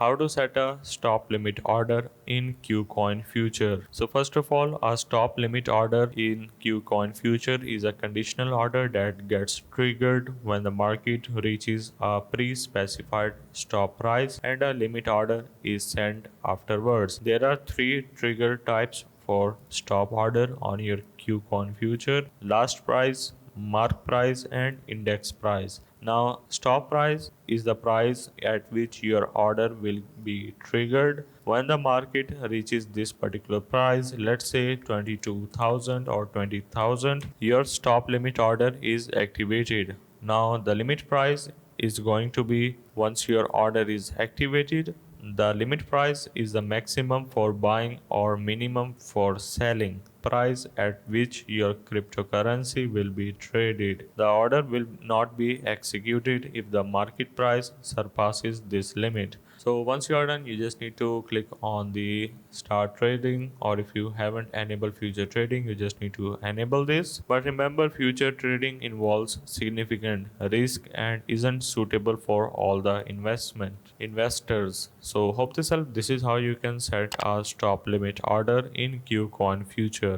How to set a stop limit order in Kucoin Future. So first of all, a stop limit order in Kucoin Future is a conditional order that gets triggered when the market reaches a pre-specified stop price and a limit order is sent afterwards. There are three trigger types for stop order on your Kucoin Future: last price, mark price, and index price. Now, stop price is the price at which your order will be triggered. When the market reaches this particular price, let's say 22,000 or 20,000, your stop limit order is activated. Now, the limit price is going to be, once your order is activated, the limit price is the maximum for buying or minimum for selling price at which your cryptocurrency will be traded. The order will not be executed if the market price surpasses this limit. So once you are done, you just need to click on the start trading, or if you haven't enabled future trading, you just need to enable this. But remember, future trading involves significant risk and isn't suitable for all the investors. So hope this helped. This is how you can set a stop limit order in Kucoin Future.